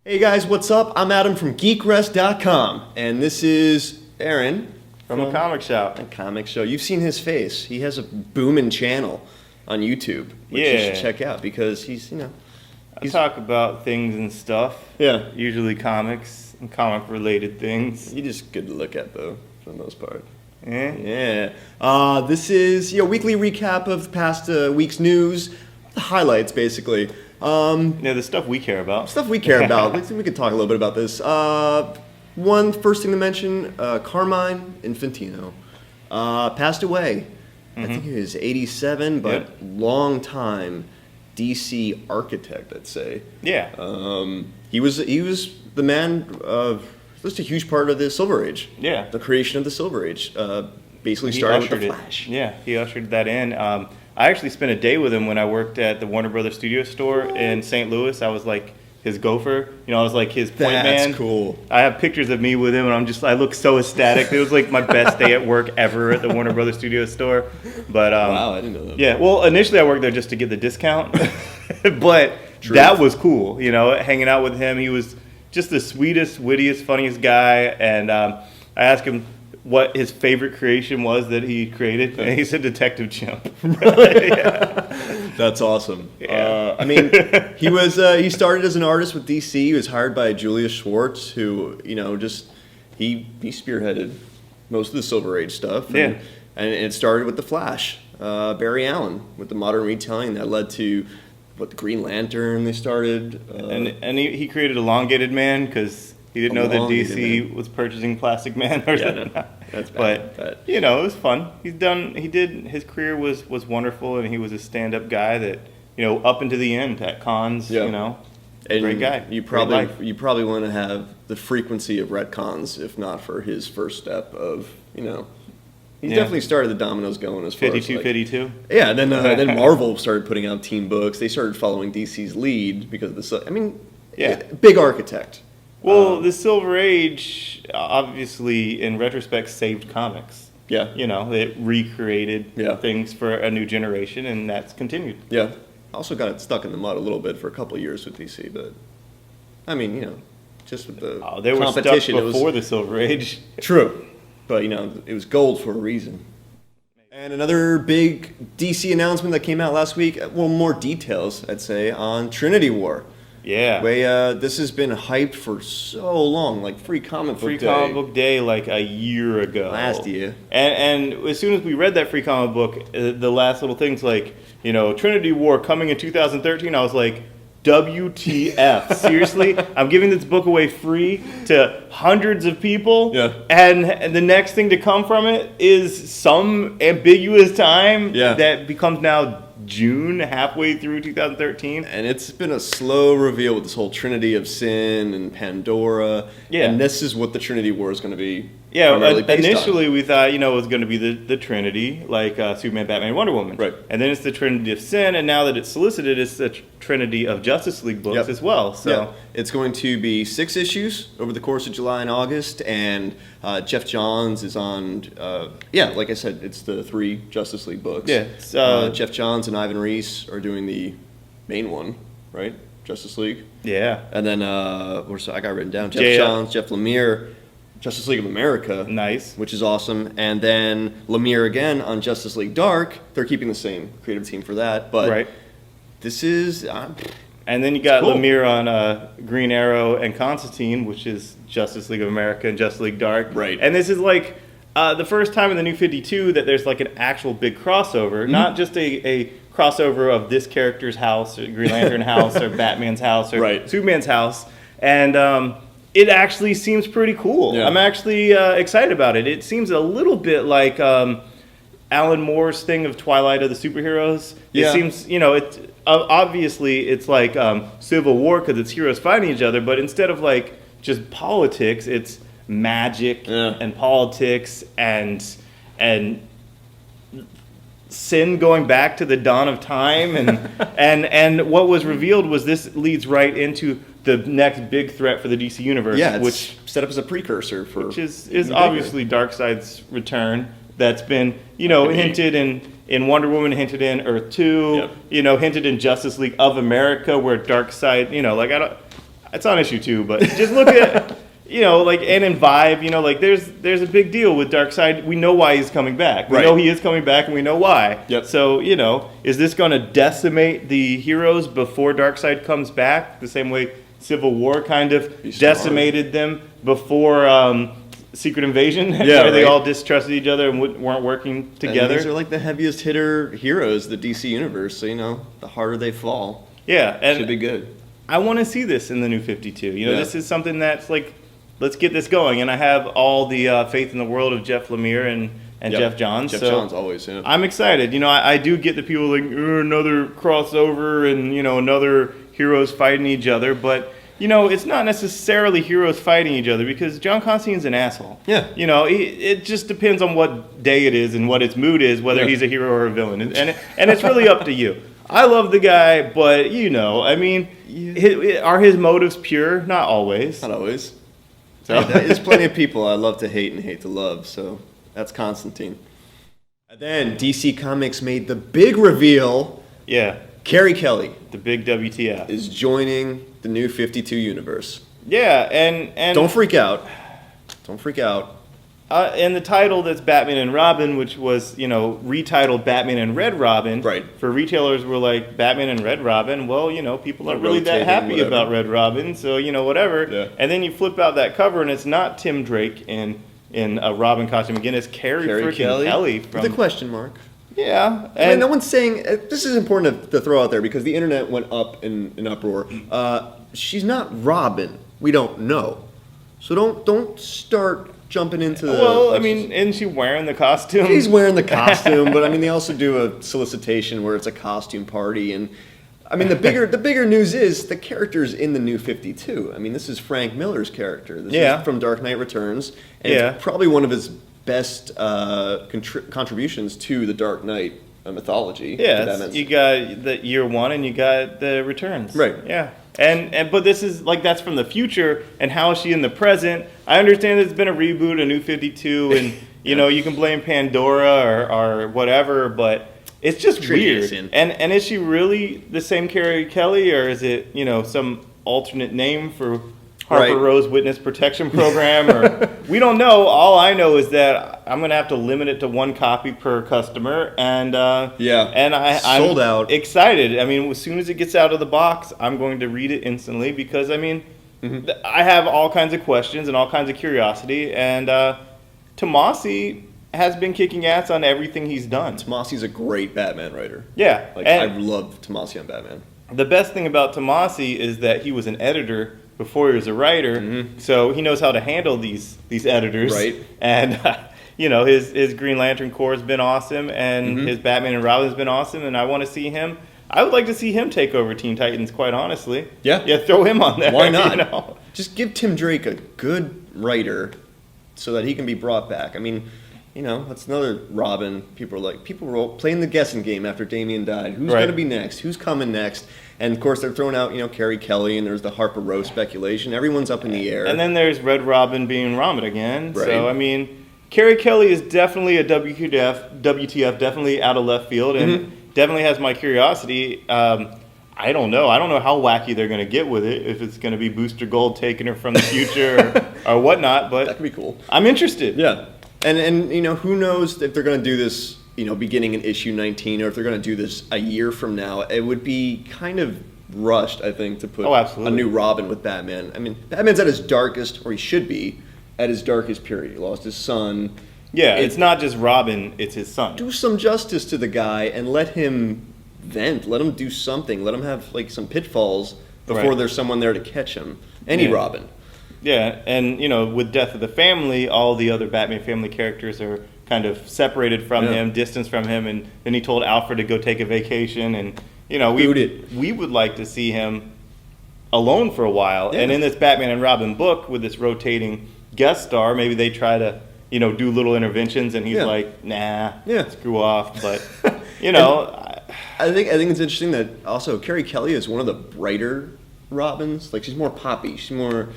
Hey guys, what's up? I'm Adam from GeekRest.com, and this is Aaron from a comic shop. A comic show. You've seen his face. He has a booming channel on YouTube, which you should check out because he's I talk about things and stuff. Yeah. Usually comics and comic-related things. He's just good to look at, though, for the most part. Yeah. This is your weekly recap of the past week's news, the highlights, basically. The stuff we care about. Stuff we care about. I think we could talk a little bit about this. First thing to mention, Carmine Infantino passed away. I think he was 87, but long time DC architect, I'd say. Yeah. He was the man of just a huge part of the Silver Age. Yeah. The creation of the Silver Age. Basically started with the Flash. He ushered that in. I actually spent a day with him when I worked at the Warner Brothers Studio store in St. Louis. I was like his gopher. I was like his point man. That's cool. I have pictures of me with him, and I look so ecstatic. It was like my best day at work ever at the Warner Brothers Studio store. But wow, I didn't know that. Yeah, well, initially I worked there just to get the discount, but that was cool. Hanging out with him. He was just the sweetest, wittiest, funniest guy, and I asked him what his favorite creation was that he created, and he said Detective Chimp. That's awesome. Yeah. He started as an artist with DC. He was hired by Julius Schwartz, who he spearheaded most of the Silver Age stuff. And it started with the Flash, Barry Allen, with the modern retelling that led to the Green Lantern. They started, and he created Elongated Man because he didn't know that DC was purchasing Plastic Man or something. That's bad. But it was fun. His career was wonderful, and he was a stand-up guy that up into the end at cons. Great guy. You probably want to have the frequency of retcons, if not for his first step of He definitely started the dominoes going as far 52. Yeah, and then Marvel started putting out team books. They started following DC's lead because of big architect. Well, the Silver Age, obviously, in retrospect, saved comics. Yeah. It recreated things for a new generation, and that's continued. Yeah. Also got it stuck in the mud a little bit for a couple of years with DC, but, just with the they were competition. Stuck before the Silver Age. True. But, it was gold for a reason. And another big DC announcement that came out last week, well, more details, I'd say, on Trinity War. Yeah. This has been hyped for so long, like Free Comic Book Day like a year ago. Last year. And as soon as we read that Free Comic Book, the last little thing's like, Trinity War coming in 2013, I was like, WTF. Seriously? I'm giving this book away free to hundreds of people, and the next thing to come from it is some ambiguous time that becomes now June, halfway through 2013. And it's been a slow reveal with this whole Trinity of Sin and Pandora. Yeah. And this is what the Trinity War is going to be. Yeah, initially we thought, it was going to be the Trinity, like Superman, Batman, Wonder Woman. Right. And then it's the Trinity of Sin, and now that it's solicited, it's the Trinity of Justice League books as well. So it's going to be 6 issues over the course of July and August, and Jeff Johns is on, like I said, it's the 3 Justice League books. Yeah. Jeff Johns and Ivan Reis are doing the main one, right? Justice League. Yeah. And then, I got written down, Jeff Johns, Jeff Lemire, Justice League of America. Nice. Which is awesome. And then Lemire again on Justice League Dark. They're keeping the same creative team for that. But this is... and then you got Lemire on Green Arrow and Constantine, which is Justice League of America and Justice League Dark. Right. And this is like the first time in the New 52 that there's like an actual big crossover. Not just a crossover of this character's house, or Green Lantern house, or Batman's house, or Superman's house. And... it actually seems pretty cool. Yeah. I'm actually excited about it. It seems a little bit like Alan Moore's thing of Twilight of the Superheroes. It seems, obviously it's like Civil War because it's heroes fighting each other, but instead of like just politics, it's magic and politics and sin going back to the dawn of time. And what was revealed was this leads right into the next big threat for the DC universe, which set up as a precursor for, which is obviously Darkseid's return. That's been hinted in Wonder Woman, hinted in Earth 2, hinted in Justice League of America, where Darkseid, It's on issue 2, but just look at, like, and in Vibe, like, there's a big deal with Darkseid. We know why he's coming back. We know he is coming back, and we know why. Yep. So, is this going to decimate the heroes before Darkseid comes back? The same way Civil War kind of decimated them before Secret Invasion, where they all distrusted each other and weren't working together. And these are like the heaviest hitter heroes of the DC universe, so the harder they fall. Yeah, and should be good. I want to see this in the New 52. This is something that's like, let's get this going. And I have all the faith in the world of Jeff Lemire and Jeff Johns. Jeff Johns always. Yeah. I'm excited. I do get the people like another crossover and another heroes fighting each other, but. It's not necessarily heroes fighting each other because John Constantine's an asshole. Yeah. It just depends on what day it is and what its mood is, whether he's a hero or a villain. And it's really up to you. I love the guy, but, are his motives pure? Not always. Not always. So. There's plenty of people I love to hate and hate to love, so that's Constantine. And then DC Comics made the big reveal. Yeah. Carrie Kelley. The big WTF. Is joining the New 52 universe. Yeah, and don't freak out. Don't freak out. And the title that's Batman and Robin, which was, retitled Batman and Red Robin. Right. For retailers, were like, Batman and Red Robin. Well, people aren't really that happy about Red Robin, so, whatever. Yeah. And then you flip out that cover, and it's not Tim Drake in a Robin costume. Again, it's Carrie Kelley. With a question mark. Yeah. And no one's saying, this is important to throw out there because the internet went up in uproar. She's not Robin. We don't know. So don't start jumping into the... Well, isn't she wearing the costume? She's wearing the costume, but they also do a solicitation where it's a costume party. And the bigger news is the character's in the New 52. This is Frank Miller's character. This is from Dark Knight Returns. And it's probably one of his best contributions to the Dark Knight mythology. Yeah, you got the year 1 and you got the Returns. Right. Yeah. But this is like that's from the future, and how is she in the present? I understand there's been a reboot, a New 52, and you can blame Pandora or whatever, but it's just weird. And is she really the same Carrie Kelley, or is it some alternate name for Harper Rose Witness Protection Program? Or we don't know. All I know is that I'm going to have to limit it to 1 copy per customer, and I'm sold out. Excited. As soon as it gets out of the box, I'm going to read it instantly because I have all kinds of questions and all kinds of curiosity, and Tomasi has been kicking ass on everything he's done. Tomasi's a great Batman writer. Yeah, I love Tomasi on Batman. The best thing about Tomasi is that he was an editor before he was a writer, so he knows how to handle these editors. Right. And his Green Lantern Corps has been awesome, and his Batman and Robin has been awesome, and I want to see him. I would like to see him take over Teen Titans, quite honestly. Yeah, throw him on there. Why not? Just give Tim Drake a good writer so that he can be brought back. That's another Robin. People were playing the guessing game after Damian died. Who's going to be next? Who's coming next? And of course, they're throwing out, Carrie Kelley, and there's the Harper Rose speculation. Everyone's up in the air. And then there's Red Robin being Robin again. Right. So Carrie Kelley is definitely a WTF, definitely out of left field, and definitely has my curiosity. I don't know. I don't know how wacky they're going to get with it, if it's going to be Booster Gold taking her from the future or whatnot. But that could be cool. I'm interested. Yeah. And who knows if they're going to do this, beginning in issue 19, or if they're going to do this a year from now. It would be kind of rushed, I think, to put a new Robin with Batman. Batman's at his darkest, or he should be, at his darkest period. He lost his son. Yeah, it's not just Robin, it's his son. Do some justice to the guy and let him vent. Let him do something. Let him have some pitfalls before there's someone there to catch him. Robin. Yeah, and with Death of the Family, all the other Batman family characters are kind of separated from him, distanced from him, and then he told Alfred to go take a vacation, and we would like to see him alone for a while. And in this Batman and Robin book with this rotating guest star, maybe they try to do little interventions, and he's like, nah, screw off. But I think it's interesting that also Carrie Kelley is one of the brighter Robins. She's more poppy. She's more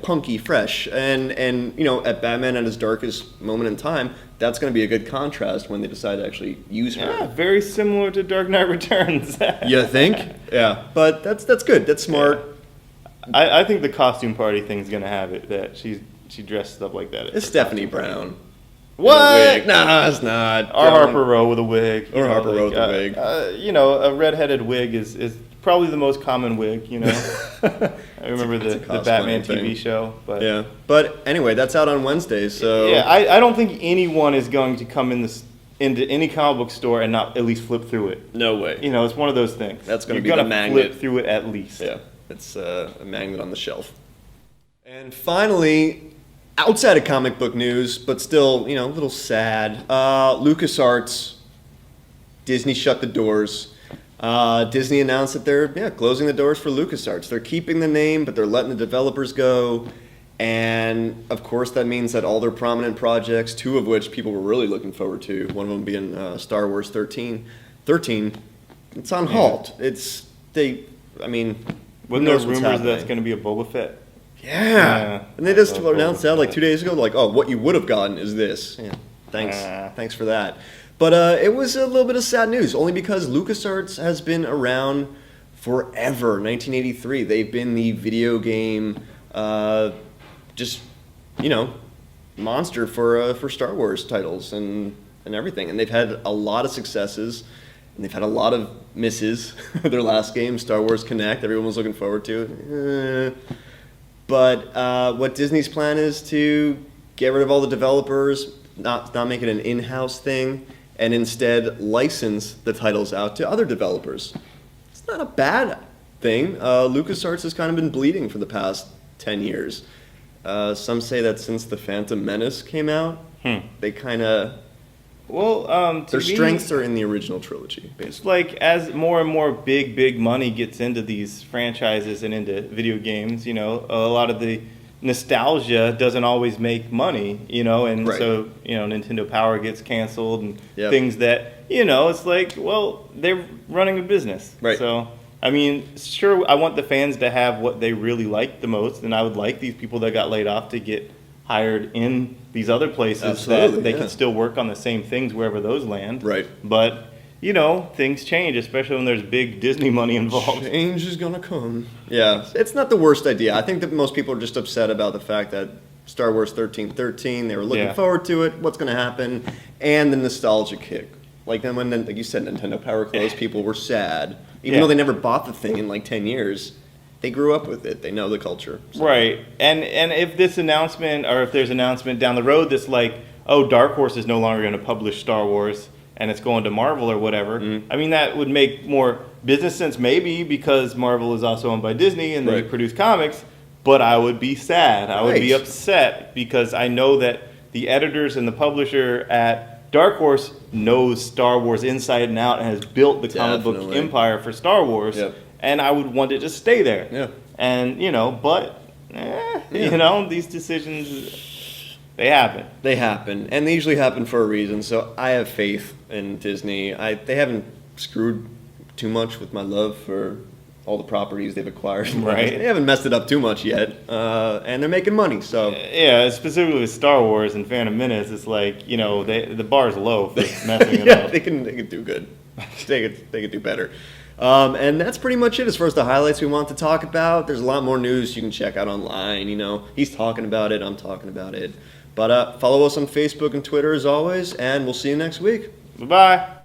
punky, fresh, and at Batman at his darkest moment in time, that's going to be a good contrast when they decide to actually use her. Yeah, very similar to Dark Knight Returns. You think? Yeah, but that's good. That's smart. I think the costume party thing's gonna have it that she dresses up like that. It's Stephanie Brown. What? Nah, it's not. Or Harper Row with a wig. Or Harper Row with a wig. A red-headed wig is probably the most common wig, I remember the Batman TV show. But yeah. But anyway, that's out on Wednesday, so... Yeah, I don't think anyone is going to come into any comic book store and not at least flip through it. No way. It's one of those things. That's going to be the magnet. Flip through it at least. Yeah, it's a magnet on the shelf. And finally... outside of comic book news, but still, a little sad. LucasArts, Disney shut the doors. Disney announced that they're closing the doors for LucasArts. They're keeping the name, but they're letting the developers go. And of course, that means that all their prominent projects, 2 of which people were really looking forward to, one of them being Star Wars 13, it's on halt. Wasn't there rumors that's going to be a Boba Fett? Yeah. And they just announced that like 2 days ago, like, oh, what you would have gotten is this. Yeah. Thanks for that. But it was a little bit of sad news, only because LucasArts has been around forever. 1983. They've been the video game, monster for Star Wars titles and everything. And they've had a lot of successes, and they've had a lot of misses. Their last game, Star Wars Connect, everyone was looking forward to. But what Disney's plan is to get rid of all the developers, not make it an in-house thing, and instead license the titles out to other developers. It's not a bad thing. LucasArts has kind of been bleeding for the past 10 years. Some say that since The Phantom Menace came out, they kind of... their strengths are in the original trilogy, basically. It's like as more and more big money gets into these franchises and into video games, a lot of the nostalgia doesn't always make money, and right. So, Nintendo Power gets canceled and things that, it's like, well, they're running a business. Right. So, sure, I want the fans to have what they really like the most, and I would like these people that got laid off to get hired in these other places that they can still work on the same things wherever those land. Right. But, things change, especially when there's big Disney money involved. Change is going to come. Yeah. It's not the worst idea. I think that most people are just upset about the fact that Star Wars 1313, they were looking forward to it, what's going to happen, and the nostalgia kick. Like then when, like you said, Nintendo Power closed, people were sad. Even though they never bought the thing in like 10 years. They grew up with it. They know the culture. So. Right. And if this announcement, or if there's an announcement down the road that's like, oh, Dark Horse is no longer going to publish Star Wars and it's going to Marvel or whatever, that would make more business sense maybe because Marvel is also owned by Disney and they produce comics, but I would be sad. I would be upset because I know that the editors and the publisher at Dark Horse knows Star Wars inside and out and has built the comic book empire for Star Wars. Yep. And I would want it to stay there. Yeah. And, these decisions, they happen. They happen. And they usually happen for a reason. So I have faith in Disney. They haven't screwed too much with my love for all the properties they've acquired. Right. They haven't messed it up too much yet. And they're making money, so. Yeah, specifically with Star Wars and Phantom Menace, it's like, the bar's low for messing it up. They can do good. They could do better. And that's pretty much it as far as the highlights we want to talk about. There's a lot more news you can check out online. He's talking about it. I'm talking about it. But follow us on Facebook and Twitter as always, and we'll see you next week. Bye-bye.